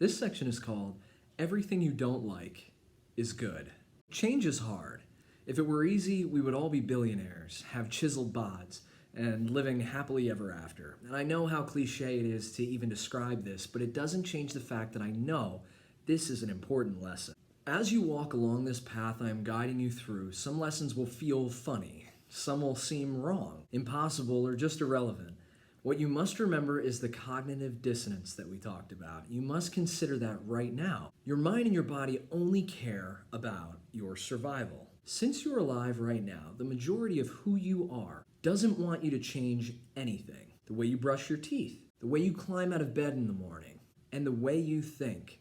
This section is called Everything You Don't Like is Good. Change is hard. If it were easy, we would all be billionaires, have chiseled bods, and living happily ever after. And I know how cliche it is to even describe this, but it doesn't change the fact that I know this is an important lesson. As you walk along this path I am guiding you through, some lessons will feel funny, some will seem wrong, impossible, or just irrelevant. What you must remember is the cognitive dissonance that we talked about. You must consider that right now. Your mind and your body only care about your survival. Since you're alive right now, the majority of who you are doesn't want you to change anything. The way you brush your teeth, the way you climb out of bed in the morning, and the way you think,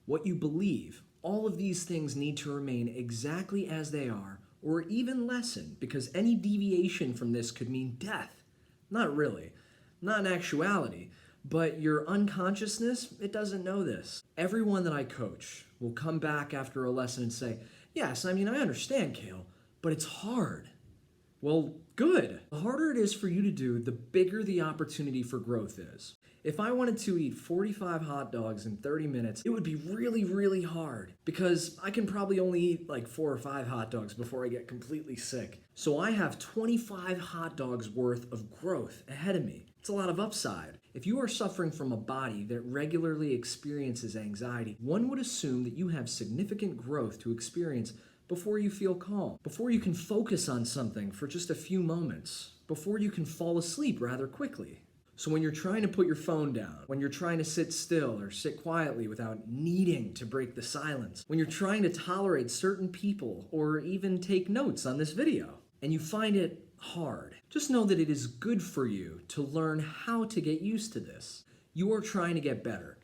what you believe, all of these things need to remain exactly as they are or even lessen, because any deviation from this could mean death. Not really. Not in actuality, but your unconsciousness, it doesn't know this. Everyone that I coach will come back after a lesson and say, yes, I understand, Kale, but it's hard. Well, good. The harder it is for you to do, the bigger the opportunity for growth is. If I wanted to eat 45 hot dogs in 30 minutes, it would be really, really hard because I can probably only eat like 4 or 5 hot dogs before I get completely sick. So I have 25 hot dogs worth of growth ahead of me. It's a lot of upside. If you are suffering from a body that regularly experiences anxiety, one would assume that you have significant growth to experience before you feel calm, before you can focus on something for just a few moments, before you can fall asleep rather quickly. So when you're trying to put your phone down, when you're trying to sit still or sit quietly without needing to break the silence, when you're trying to tolerate certain people or even take notes on this video, and you find it hard, just know that it is good for you to learn how to get used to this. You are trying to get better.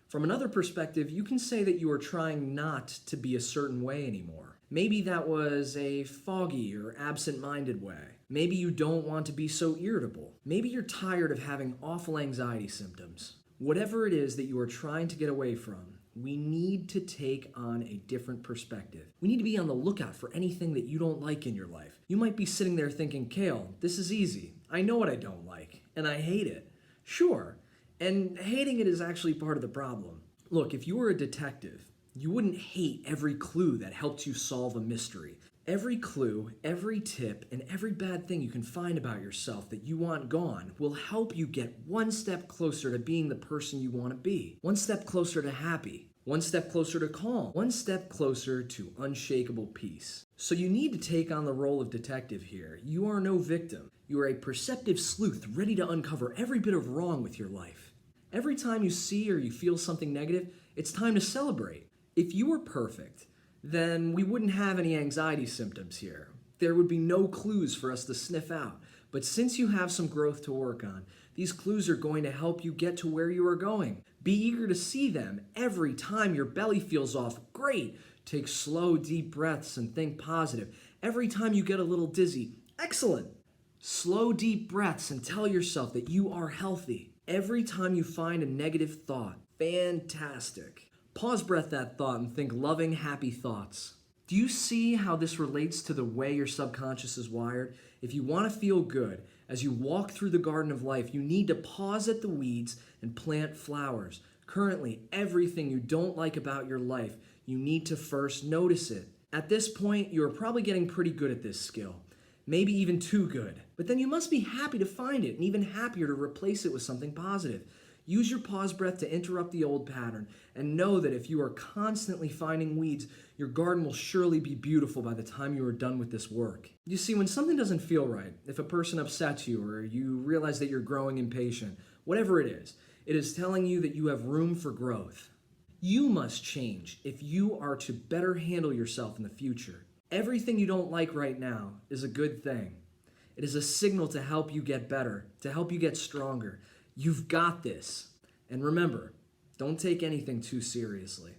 From another perspective, you can say that you are trying not to be a certain way anymore. Maybe that was a foggy or absent-minded way. Maybe you don't want to be so irritable. Maybe you're tired of having awful anxiety symptoms. Whatever it is that you are trying to get away from, we need to take on a different perspective. We need to be on the lookout for anything that you don't like in your life. You might be sitting there thinking, Kale, this is easy. I know what I don't like, and I hate it. Sure, and hating it is actually part of the problem. Look, if you were a detective, you wouldn't hate every clue that helped you solve a mystery. Every clue, every tip, and every bad thing you can find about yourself that you want gone will help you get one step closer to being the person you want to be. One step closer to happy. One step closer to calm. One step closer to unshakable peace. So you need to take on the role of detective here. You are no victim. You are a perceptive sleuth ready to uncover every bit of wrong with your life. Every time you see or you feel something negative, it's time to celebrate. If you were perfect, then we wouldn't have any anxiety symptoms here. There would be no clues for us to sniff out. But since you have some growth to work on, these clues are going to help you get to where you are going. Be eager to see them every time your belly feels off. Great! Take slow, deep breaths and think positive. Every time you get a little dizzy. Excellent! Slow, deep breaths and tell yourself that you are healthy. Every time you find a negative thought. Fantastic! Pause breath that thought and think loving, happy thoughts. Do you see how this relates to the way your subconscious is wired? If you want to feel good, as you walk through the garden of life, you need to pause at the weeds and plant flowers. Currently, everything you don't like about your life, you need to first notice it. At this point, you are probably getting pretty good at this skill. Maybe even too good. But then you must be happy to find it and even happier to replace it with something positive. Use your pause breath to interrupt the old pattern and know that if you are constantly finding weeds, your garden will surely be beautiful by the time you are done with this work. You see, when something doesn't feel right, if a person upsets you or you realize that you're growing impatient, whatever it is telling you that you have room for growth. You must change if you are to better handle yourself in the future. Everything you don't like right now is a good thing. It is a signal to help you get better, to help you get stronger. You've got this. And remember, don't take anything too seriously.